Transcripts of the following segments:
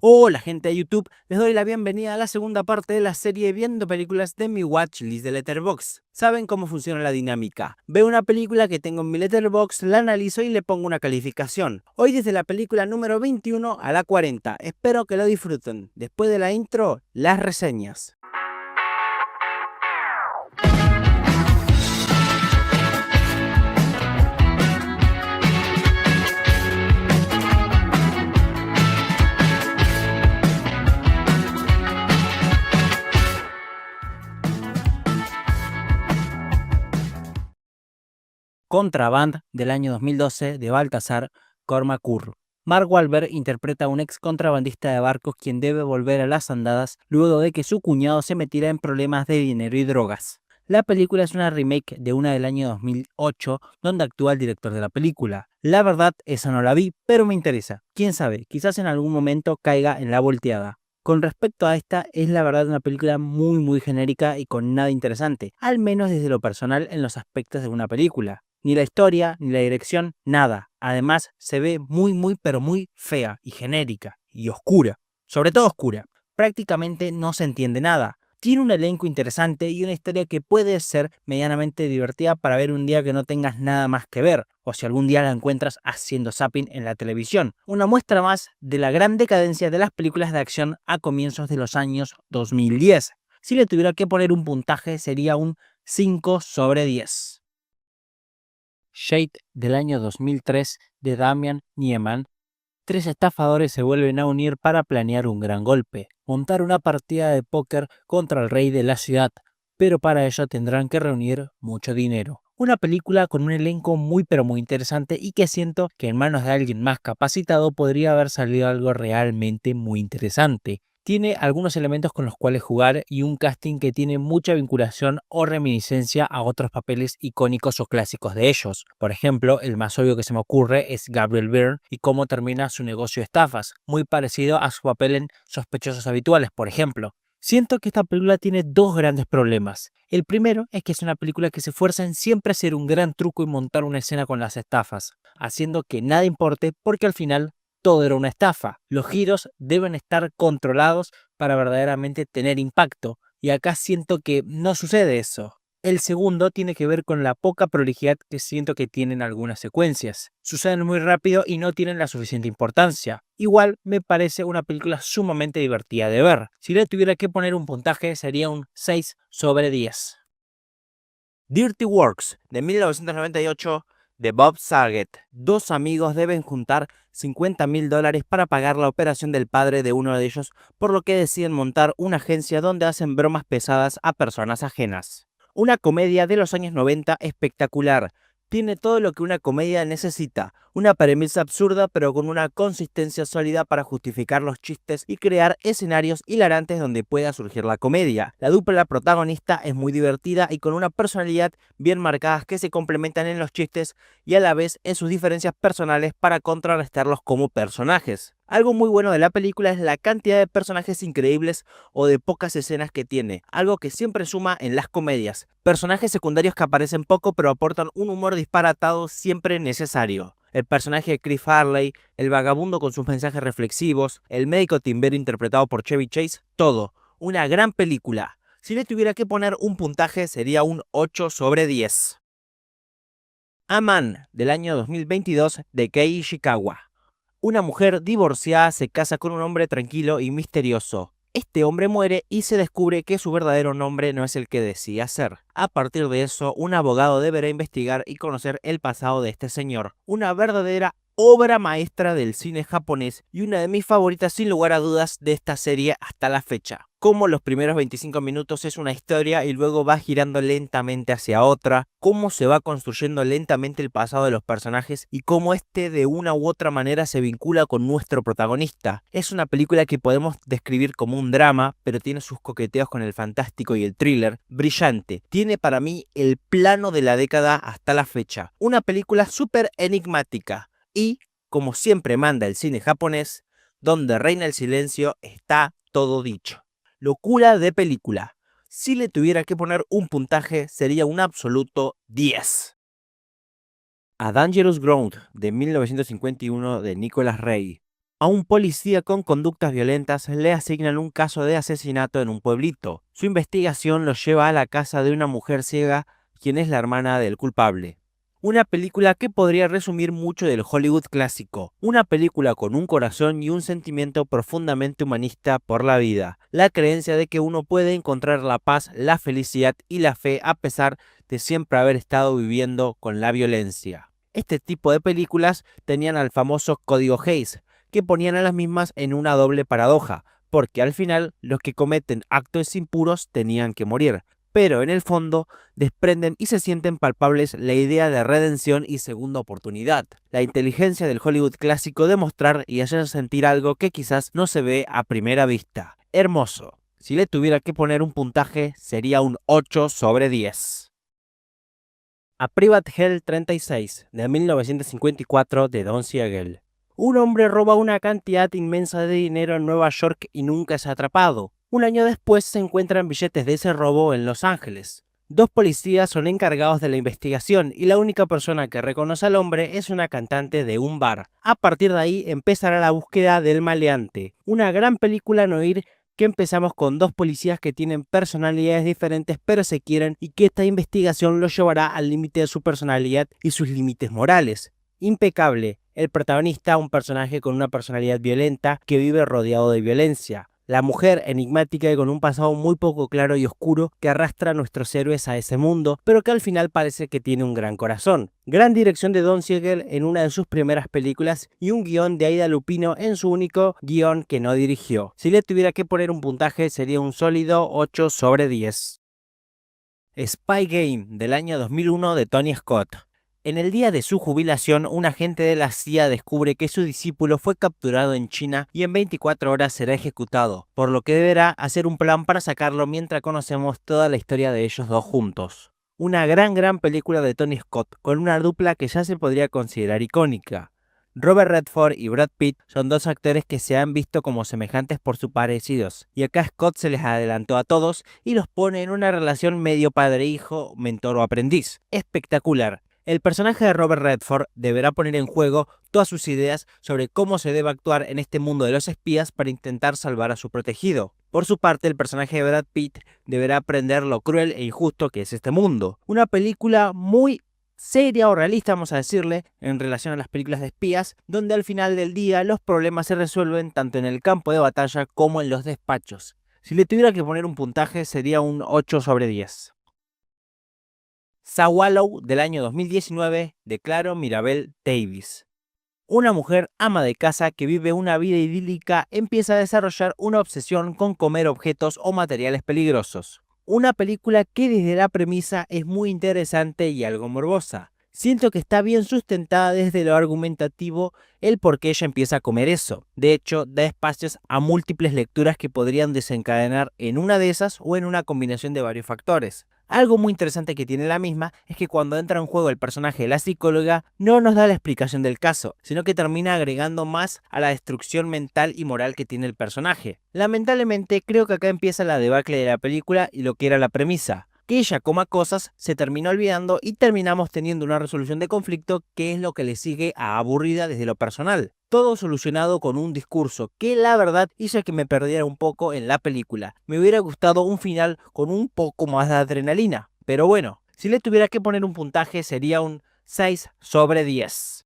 Hola gente de YouTube, les doy la bienvenida a la segunda parte de la serie Viendo Películas de mi Watchlist de Letterboxd. ¿Saben cómo funciona la dinámica? Veo una película que tengo en mi Letterboxd, la analizo y le pongo una calificación. Hoy desde la película número 21 a la 40, espero que lo disfruten. Después de la intro, las reseñas. Contraband del año 2012 de Baltasar Kormákur. Mark Wahlberg interpreta a un ex contrabandista de barcos quien debe volver a las andadas luego de que su cuñado se metiera en problemas de dinero y drogas. La película es una remake de una del año 2008 donde actúa el director de la película. La verdad, esa no la vi, pero me interesa. Quién sabe, quizás en algún momento caiga en la volteada. Con respecto a esta, es la verdad una película muy genérica y con nada interesante, al menos desde lo personal en los aspectos de una película. Ni la historia, ni la dirección, nada. Además, se ve pero muy fea y genérica y oscura. Sobre todo oscura. Prácticamente no se entiende nada. Tiene un elenco interesante y una historia que puede ser medianamente divertida para ver un día que no tengas nada más que ver, o si algún día la encuentras haciendo zapping en la televisión. Una muestra más de la gran decadencia de las películas de acción a comienzos de los años 2010. Si le tuviera que poner un puntaje sería un 5 sobre 10. Shade del año 2003 de Damian Niemann. Tres estafadores se vuelven a unir para planear un gran golpe, montar una partida de póker contra el rey de la ciudad, pero para ello tendrán que reunir mucho dinero. Una película con un elenco muy interesante y que siento que en manos de alguien más capacitado podría haber salido algo realmente muy interesante. Tiene algunos elementos con los cuales jugar y un casting que tiene mucha vinculación o reminiscencia a otros papeles icónicos o clásicos de ellos. Por ejemplo, el más obvio que se me ocurre es Gabriel Byrne y cómo termina su negocio de estafas, muy parecido a su papel en Sospechosos Habituales, por ejemplo. Siento que esta película tiene dos grandes problemas. El primero es que es una película que se esfuerza en siempre hacer un gran truco y montar una escena con las estafas, haciendo que nada importe porque al final todo era una estafa. Los giros deben estar controlados para verdaderamente tener impacto, y acá siento que no sucede eso. El segundo tiene que ver con la poca prolijidad que siento que tienen algunas secuencias. Suceden muy rápido y no tienen la suficiente importancia. Igual me parece una película sumamente divertida de ver. Si le tuviera que poner un puntaje sería un 6 sobre 10. Dirty Works de 1998 de Bob Saget. Dos amigos deben juntar $50.000 para pagar la operación del padre de uno de ellos, por lo que deciden montar una agencia donde hacen bromas pesadas a personas ajenas. Una comedia de los años 90 espectacular. Tiene todo lo que una comedia necesita, una premisa absurda pero con una consistencia sólida para justificar los chistes y crear escenarios hilarantes donde pueda surgir la comedia. La dupla protagonista es muy divertida y con una personalidad bien marcadas que se complementan en los chistes y a la vez en sus diferencias personales para contrarrestarlos como personajes. Algo muy bueno de la película es la cantidad de personajes increíbles o de pocas escenas que tiene, algo que siempre suma en las comedias. Personajes secundarios que aparecen poco pero aportan un humor disparatado siempre necesario. El personaje de Chris Farley, el vagabundo con sus mensajes reflexivos, el médico timbero interpretado por Chevy Chase, todo. Una gran película. Si le tuviera que poner un puntaje sería un 8 sobre 10. A Man, del año 2022 de Kei Ishikawa. Una mujer divorciada se casa con un hombre tranquilo y misterioso. Este hombre muere y se descubre que su verdadero nombre no es el que decía ser. A partir de eso, un abogado deberá investigar y conocer el pasado de este señor. Una verdadera obra maestra del cine japonés y una de mis favoritas sin lugar a dudas de esta serie hasta la fecha. Cómo los primeros 25 minutos es una historia y luego va girando lentamente hacia otra, cómo se va construyendo lentamente el pasado de los personajes y cómo este de una u otra manera se vincula con nuestro protagonista. Es una película que podemos describir como un drama, pero tiene sus coqueteos con el fantástico y el thriller. Brillante. Tiene para mí el plano de la década hasta la fecha. Una película súper enigmática. Y, como siempre manda el cine japonés, donde reina el silencio está todo dicho. Locura de película. Si le tuviera que poner un puntaje sería un absoluto 10. A Dangerous Ground de 1951 de Nicolas Ray. A un policía con conductas violentas le asignan un caso de asesinato en un pueblito. Su investigación lo lleva a la casa de una mujer ciega, quien es la hermana del culpable. Una película que podría resumir mucho del Hollywood clásico. Una película con un corazón y un sentimiento profundamente humanista por la vida. La creencia de que uno puede encontrar la paz, la felicidad y la fe a pesar de siempre haber estado viviendo con la violencia. Este tipo de películas tenían al famoso código Hays, que ponían a las mismas en una doble paradoja, porque al final los que cometen actos impuros tenían que morir, pero en el fondo desprenden y se sienten palpables la idea de redención y segunda oportunidad. La inteligencia del Hollywood clásico de mostrar y hacer sentir algo que quizás no se ve a primera vista. Hermoso. Si le tuviera que poner un puntaje, sería un 8 sobre 10. A Private Hell 36, de 1954, de Don Siegel. Un hombre roba una cantidad inmensa de dinero en Nueva York y nunca es atrapado. Un año después se encuentran billetes de ese robo en Los Ángeles. Dos policías son encargados de la investigación y la única persona que reconoce al hombre es una cantante de un bar. A partir de ahí empezará la búsqueda del maleante. Una gran película en oír que empezamos con dos policías que tienen personalidades diferentes pero se quieren y que esta investigación los llevará al límite de su personalidad y sus límites morales. Impecable. El protagonista, un personaje con una personalidad violenta que vive rodeado de violencia. La mujer enigmática y con un pasado muy poco claro y oscuro que arrastra a nuestros héroes a ese mundo, pero que al final parece que tiene un gran corazón. Gran dirección de Don Siegel en una de sus primeras películas y un guión de Aida Lupino en su único guión que no dirigió. Si le tuviera que poner un puntaje sería un sólido 8 sobre 10. Spy Game, del año 2001, de Tony Scott. En el día de su jubilación, un agente de la CIA descubre que su discípulo fue capturado en China y en 24 horas será ejecutado, por lo que deberá hacer un plan para sacarlo mientras conocemos toda la historia de ellos dos juntos. Una gran película de Tony Scott, con una dupla que ya se podría considerar icónica. Robert Redford y Brad Pitt son dos actores que se han visto como semejantes por sus parecidos, y acá Scott se les adelantó a todos y los pone en una relación medio padre-hijo, mentor o aprendiz. Espectacular. El personaje de Robert Redford deberá poner en juego todas sus ideas sobre cómo se debe actuar en este mundo de los espías para intentar salvar a su protegido. Por su parte, el personaje de Brad Pitt deberá aprender lo cruel e injusto que es este mundo. Una película muy seria o realista, vamos a decirle, en relación a las películas de espías, donde al final del día los problemas se resuelven tanto en el campo de batalla como en los despachos. Si le tuviera que poner un puntaje sería un 8 sobre 10. Sawallow, del año 2019, de Claro Mirabel Davis. Una mujer ama de casa que vive una vida idílica empieza a desarrollar una obsesión con comer objetos o materiales peligrosos. Una película que desde la premisa es muy interesante y algo morbosa. Siento que está bien sustentada desde lo argumentativo el por qué ella empieza a comer eso. De hecho, da espacios a múltiples lecturas que podrían desencadenar en una de esas o en una combinación de varios factores. Algo muy interesante que tiene la misma es que cuando entra en juego el personaje de la psicóloga no nos da la explicación del caso, sino que termina agregando más a la destrucción mental y moral que tiene el personaje. Lamentablemente creo que acá empieza la debacle de la película y lo que era la premisa. Que ella coma cosas, se termina olvidando y terminamos teniendo una resolución de conflicto que es lo que le sigue a aburrida desde lo personal. Todo solucionado con un discurso que la verdad hizo que me perdiera un poco en la película. Me hubiera gustado un final con un poco más de adrenalina. Pero bueno, si le tuviera que poner un puntaje sería un 6 sobre 10.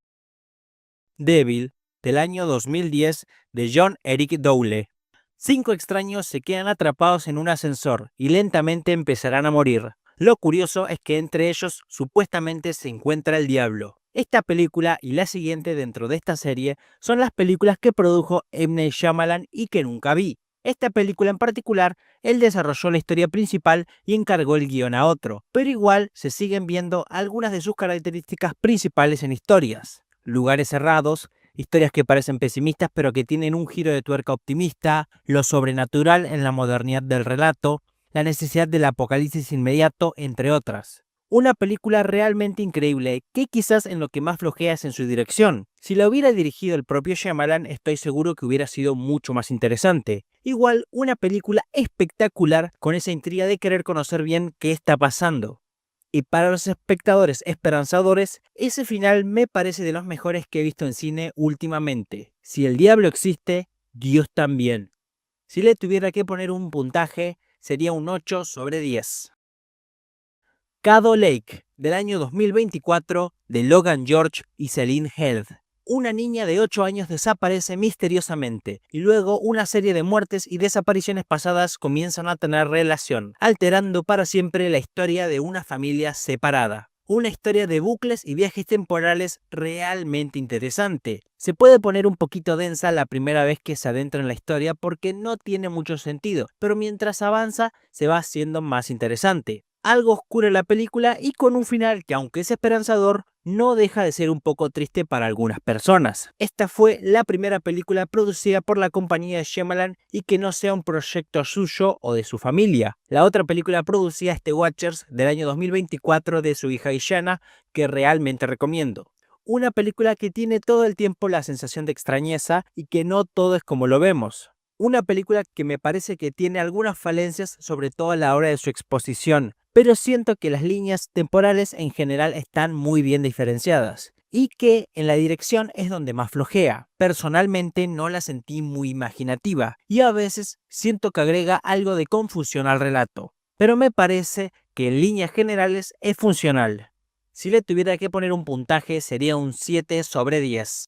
Devil, del año 2010, de John Eric Dowle. 5 extraños se quedan atrapados en un ascensor y lentamente empezarán a morir. Lo curioso es que entre ellos supuestamente se encuentra el diablo. Esta película y la siguiente dentro de esta serie son las películas que produjo M. Night Shyamalan y que nunca vi. Esta película en particular, él desarrolló la historia principal y encargó el guión a otro, pero igual se siguen viendo algunas de sus características principales en historias. Lugares cerrados, historias que parecen pesimistas pero que tienen un giro de tuerca optimista, lo sobrenatural en la modernidad del relato, la necesidad del apocalipsis inmediato, entre otras. Una película realmente increíble que quizás en lo que más flojea es en su dirección. Si la hubiera dirigido el propio Shyamalan estoy seguro que hubiera sido mucho más interesante. Igual una película espectacular con esa intriga de querer conocer bien qué está pasando. Y para los espectadores esperanzadores, ese final me parece de los mejores que he visto en cine últimamente. Si el diablo existe, Dios también. Si le tuviera que poner un puntaje, sería un 8 sobre 10. Caddo Lake, del año 2024, de Logan George y Celine Held. Una niña de 8 años desaparece misteriosamente, y luego una serie de muertes y desapariciones pasadas comienzan a tener relación, alterando para siempre la historia de una familia separada. Una historia de bucles y viajes temporales realmente interesante. Se puede poner un poquito densa la primera vez que se adentra en la historia porque no tiene mucho sentido, pero mientras avanza se va haciendo más interesante. Algo oscura la película y con un final que, aunque es esperanzador, no deja de ser un poco triste para algunas personas. Esta fue la primera película producida por la compañía de Shyamalan y que no sea un proyecto suyo o de su familia. La otra película producida es The Watchers del año 2024 de su hija Ishana, que realmente recomiendo. Una película que tiene todo el tiempo la sensación de extrañeza y que no todo es como lo vemos. Una película que me parece que tiene algunas falencias, sobre todo a la hora de su exposición, pero siento que las líneas temporales en general están muy bien diferenciadas y que en la dirección es donde más flojea. Personalmente no la sentí muy imaginativa y a veces siento que agrega algo de confusión al relato, pero me parece que en líneas generales es funcional. Si le tuviera que poner un puntaje sería un 7 sobre 10.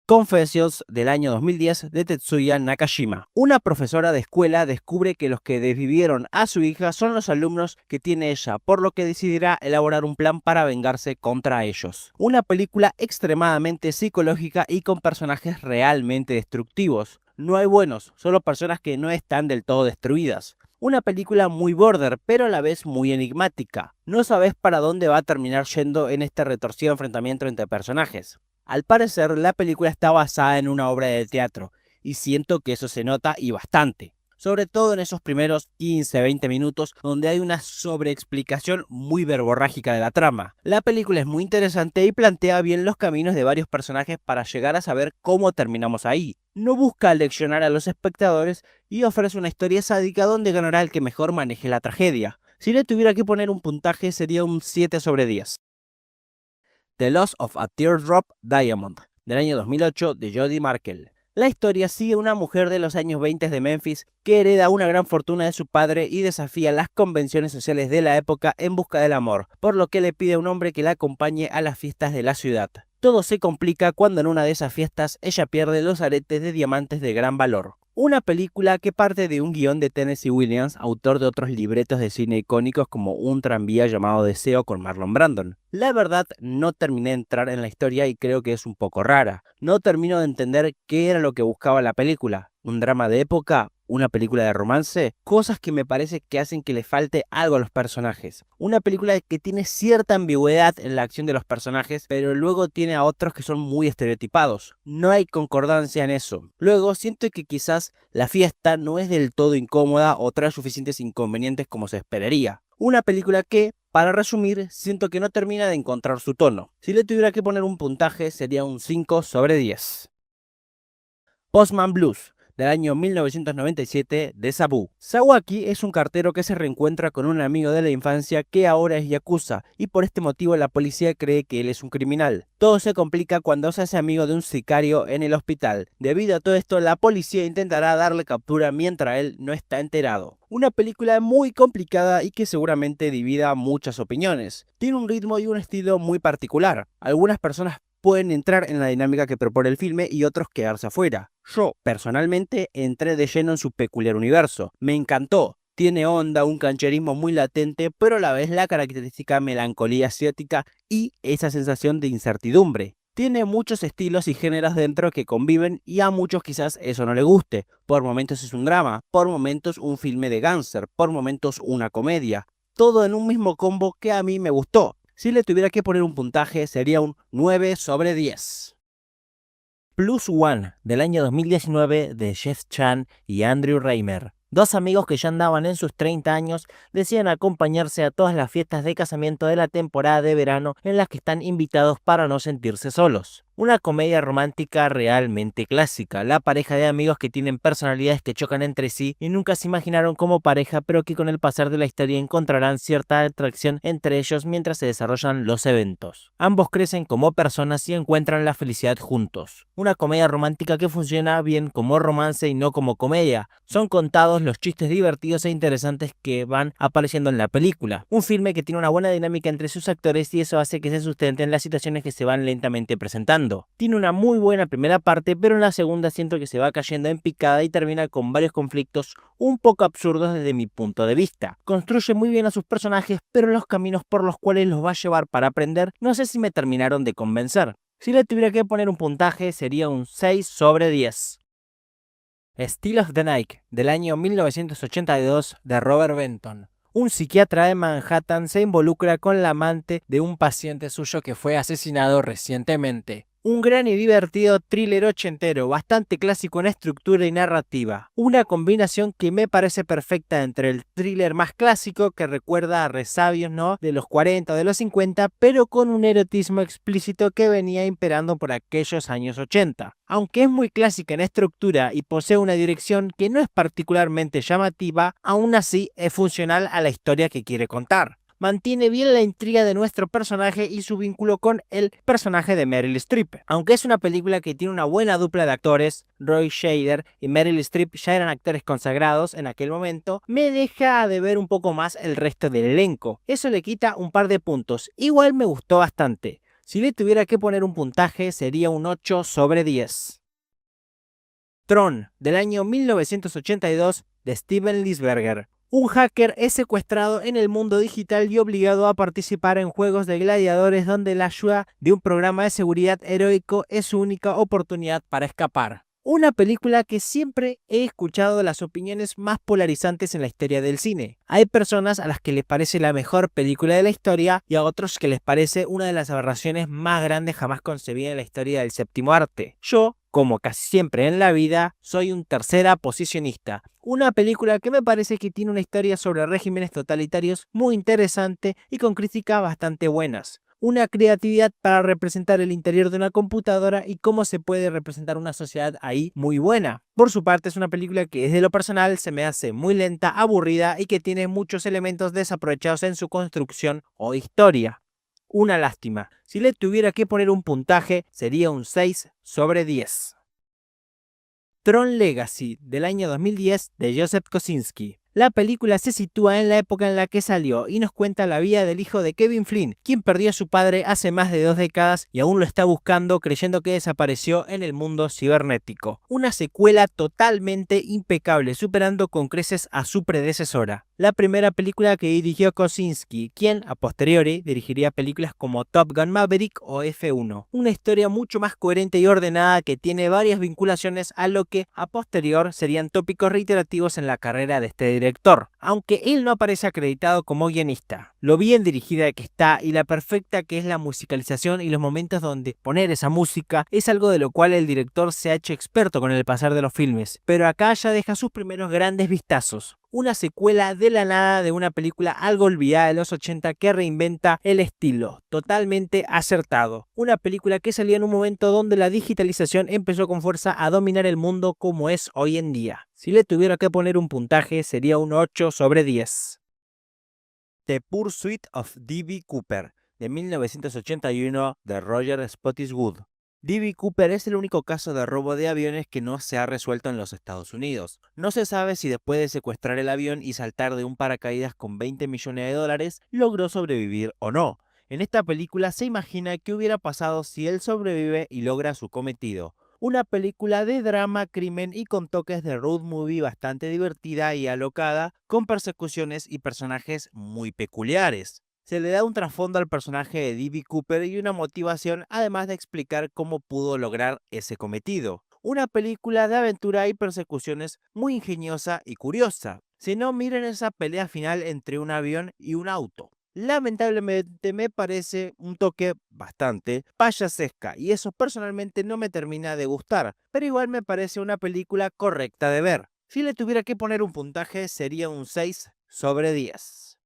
Confessions del año 2010 de Tetsuya Nakashima. Una profesora de escuela descubre que los que desvivieron a su hija son los alumnos que tiene ella, por lo que decidirá elaborar un plan para vengarse contra ellos. Una película extremadamente psicológica y con personajes realmente destructivos. No hay buenos, solo personas que no están del todo destruidas. Una película muy border, pero a la vez muy enigmática. No sabes para dónde va a terminar yendo en este retorcido enfrentamiento entre personajes. Al parecer, la película está basada en una obra de teatro, y siento que eso se nota y bastante. Sobre todo en esos primeros 15-20 minutos donde hay una sobreexplicación muy verborrágica de la trama. La película es muy interesante y plantea bien los caminos de varios personajes para llegar a saber cómo terminamos ahí. No busca leccionar a los espectadores y ofrece una historia sádica donde ganará el que mejor maneje la tragedia. Si le tuviera que poner un puntaje sería un 7 sobre 10. The Loss of a Teardrop Diamond, del año 2008 de Jodie Markel. La historia sigue a una mujer de los años 20 de Memphis que hereda una gran fortuna de su padre y desafía las convenciones sociales de la época en busca del amor, por lo que le pide a un hombre que la acompañe a las fiestas de la ciudad. Todo se complica cuando en una de esas fiestas ella pierde los aretes de diamantes de gran valor. Una película que parte de un guión de Tennessee Williams, autor de otros libretos de cine icónicos como Un tranvía llamado Deseo con Marlon Brandon. La verdad, no terminé de entrar en la historia y creo que es un poco rara. No termino de entender qué era lo que buscaba la película. ¿Un drama de época? ¿Una película de romance? Cosas que me parece que hacen que le falte algo a los personajes. Una película que tiene cierta ambigüedad en la acción de los personajes, pero luego tiene a otros que son muy estereotipados. No hay concordancia en eso. Luego siento que quizás la fiesta no es del todo incómoda o trae suficientes inconvenientes como se esperaría. Una película que, para resumir, siento que no termina de encontrar su tono. Si le tuviera que poner un puntaje sería un 5 sobre 10. Postman Blues, del año 1997 de Sabu. Sawaki es un cartero que se reencuentra con un amigo de la infancia que ahora es yakuza y por este motivo la policía cree que él es un criminal. Todo se complica cuando se hace amigo de un sicario en el hospital. Debido a todo esto, la policía intentará darle captura mientras él no está enterado. Una película muy complicada y que seguramente divida muchas opiniones. Tiene un ritmo y un estilo muy particular. Algunas personas pueden entrar en la dinámica que propone el filme y otros quedarse afuera. Yo, personalmente, entré de lleno en su peculiar universo. Me encantó. Tiene onda, un cancherismo muy latente, pero a la vez la característica melancolía asiática y esa sensación de incertidumbre. Tiene muchos estilos y géneros dentro que conviven y a muchos quizás eso no le guste. Por momentos es un drama, por momentos un filme de gánster, por momentos una comedia. Todo en un mismo combo que a mí me gustó. Si le tuviera que poner un puntaje sería un 9 sobre 10. Plus One, del año 2019 de Jeff Chan y Andrew Raymer. Dos amigos que ya andaban en sus 30 años deciden acompañarse a todas las fiestas de casamiento de la temporada de verano en las que están invitados para no sentirse solos. Una comedia romántica realmente clásica, la pareja de amigos que tienen personalidades que chocan entre sí y nunca se imaginaron como pareja, pero que con el pasar de la historia encontrarán cierta atracción entre ellos mientras se desarrollan los eventos. Ambos crecen como personas y encuentran la felicidad juntos. Una comedia romántica que funciona bien como romance y no como comedia. Son contados los chistes divertidos e interesantes que van apareciendo en la película. Un filme que tiene una buena dinámica entre sus actores y eso hace que se sustenten las situaciones que se van lentamente presentando. Tiene una muy buena primera parte, pero en la segunda siento que se va cayendo en picada y termina con varios conflictos un poco absurdos desde mi punto de vista. Construye muy bien a sus personajes, pero los caminos por los cuales los va a llevar para aprender no sé si me terminaron de convencer. Si le tuviera que poner un puntaje sería un 6 sobre 10. Still of the Night, del año 1982, de Robert Benton. Un psiquiatra de Manhattan se involucra con la amante de un paciente suyo que fue asesinado recientemente. Un gran y divertido thriller ochentero, bastante clásico en estructura y narrativa. Una combinación que me parece perfecta entre el thriller más clásico que recuerda a resabios, ¿no?, de los 40 o de los 50, pero con un erotismo explícito que venía imperando por aquellos años 80. Aunque es muy clásica en estructura y posee una dirección que no es particularmente llamativa, aún así es funcional a la historia que quiere contar. Mantiene bien la intriga de nuestro personaje y su vínculo con el personaje de Meryl Streep. Aunque es una película que tiene una buena dupla de actores, Roy Scheider y Meryl Streep ya eran actores consagrados en aquel momento, me deja de ver un poco más el resto del elenco. Eso le quita un par de puntos. Igual me gustó bastante. Si le tuviera que poner un puntaje sería un 8 sobre 10. Tron, del año 1982, de Steven Lisberger. Un hacker es secuestrado en el mundo digital y obligado a participar en juegos de gladiadores donde la ayuda de un programa de seguridad heroico es su única oportunidad para escapar. Una película que siempre he escuchado las opiniones más polarizantes en la historia del cine. Hay personas a las que les parece la mejor película de la historia y a otros que les parece una de las aberraciones más grandes jamás concebidas en la historia del séptimo arte. Yo, como casi siempre en la vida, soy un tercera posicionista. Una película que me parece que tiene una historia sobre regímenes totalitarios muy interesante y con críticas bastante buenas. Una creatividad para representar el interior de una computadora y cómo se puede representar una sociedad ahí muy buena. Por su parte, es una película que desde lo personal se me hace muy lenta, aburrida y que tiene muchos elementos desaprovechados en su construcción o historia. Una lástima. Si le tuviera que poner un puntaje, sería un 6 sobre 10. Tron Legacy, del año 2010, de Joseph Kosinski. La película se sitúa en la época en la que salió y nos cuenta la vida del hijo de Kevin Flynn, quien perdió a su padre hace más de 2 décadas y aún lo está buscando creyendo que desapareció en el mundo cibernético. Una secuela totalmente impecable, superando con creces a su predecesora. La primera película que dirigió Kosinski, quien a posteriori dirigiría películas como Top Gun Maverick o F1. Una historia mucho más coherente y ordenada que tiene varias vinculaciones a lo que a posterior serían tópicos reiterativos en la carrera de este director, aunque él no aparece acreditado como guionista. Lo bien dirigida que está y la perfecta que es la musicalización y los momentos donde poner esa música es algo de lo cual el director se ha hecho experto con el pasar de los filmes, pero acá ya deja sus primeros grandes vistazos. Una secuela de la nada de una película algo olvidada de los 80 que reinventa el estilo, totalmente acertado. Una película que salió en un momento donde la digitalización empezó con fuerza a dominar el mundo como es hoy en día. Si le tuviera que poner un puntaje sería un 8 sobre 10. The Pursuit of D.B. Cooper, de 1981, de Roger Spottiswoode. D.B. Cooper es el único caso de robo de aviones que no se ha resuelto en los Estados Unidos. No se sabe si después de secuestrar el avión y saltar de un paracaídas con 20 millones de dólares, logró sobrevivir o no. En esta película se imagina qué hubiera pasado si él sobrevive y logra su cometido. Una película de drama, crimen y con toques de road movie bastante divertida y alocada, con persecuciones y personajes muy peculiares. Se le da un trasfondo al personaje de D.B. Cooper y una motivación, además de explicar cómo pudo lograr ese cometido. Una película de aventura y persecuciones muy ingeniosa y curiosa. Si no, miren esa pelea final entre un avión y un auto. Lamentablemente me parece un toque bastante payasesca y eso personalmente no me termina de gustar, pero igual me parece una película correcta de ver. Si le tuviera que poner un puntaje sería un 6 sobre 10.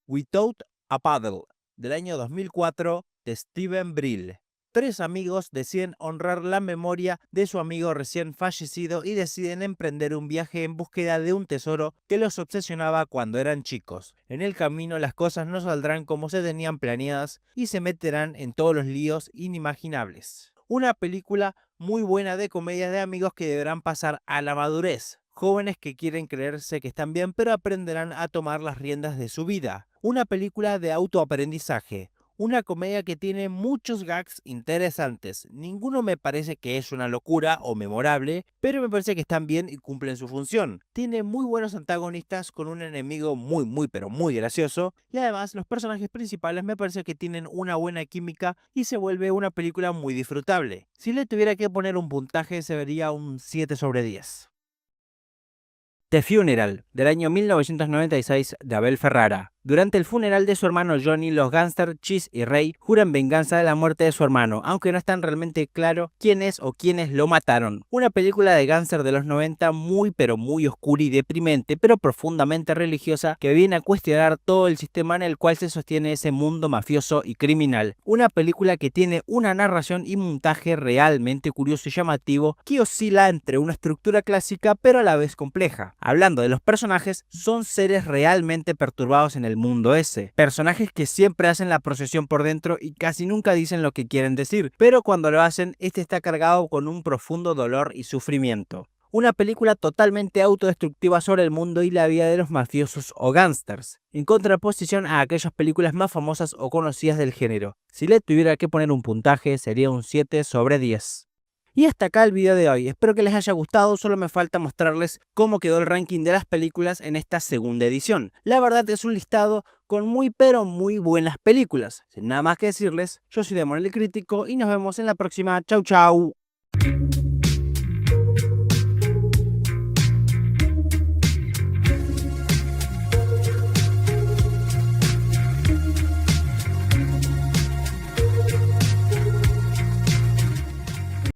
Without a Paddle, del año 2004, de Steven Brill. tres amigos deciden honrar la memoria de su amigo recién fallecido y deciden emprender un viaje en búsqueda de un tesoro que los obsesionaba cuando eran chicos. En el camino las cosas no saldrán como se tenían planeadas y se meterán en todos los líos inimaginables. Una película muy buena de comedia de amigos que deberán pasar a la madurez. Jóvenes que quieren creerse que están bien pero aprenderán a tomar las riendas de su vida. Una película de autoaprendizaje. Una comedia que tiene muchos gags interesantes. Ninguno me parece que es una locura o memorable, pero me parece que están bien y cumplen su función. Tiene muy buenos antagonistas con un enemigo pero muy gracioso. Y además los personajes principales me parece que tienen una buena química y se vuelve una película muy disfrutable. Si le tuviera que poner un puntaje, se vería un 7/10. The Funeral, del año 1996, de Abel Ferrara. Durante el funeral de su hermano Johnny, los gángsters Cheese y Ray juran venganza de la muerte de su hermano, aunque no están realmente claro quién es o quiénes lo mataron. Una película de gángster de los 90 muy oscura y deprimente, pero profundamente religiosa, que viene a cuestionar todo el sistema en el cual se sostiene ese mundo mafioso y criminal. Una película que tiene una narración y montaje realmente curioso y llamativo, que oscila entre una estructura clásica pero a la vez compleja. Hablando de los personajes, son seres realmente perturbados en el mundo ese. Personajes que siempre hacen la procesión por dentro y casi nunca dicen lo que quieren decir, pero cuando lo hacen, este está cargado con un profundo dolor y sufrimiento. Una película totalmente autodestructiva sobre el mundo y la vida de los mafiosos o gángsters, en contraposición a aquellas películas más famosas o conocidas del género. Si le tuviera que poner un puntaje, sería un 7/10. Y hasta acá el video de hoy, espero que les haya gustado, solo me falta mostrarles cómo quedó el ranking de las películas en esta segunda edición. La verdad es un listado con muy muy buenas películas. Sin nada más que decirles, yo soy Demon el Crítico y nos vemos en la próxima. Chau chau.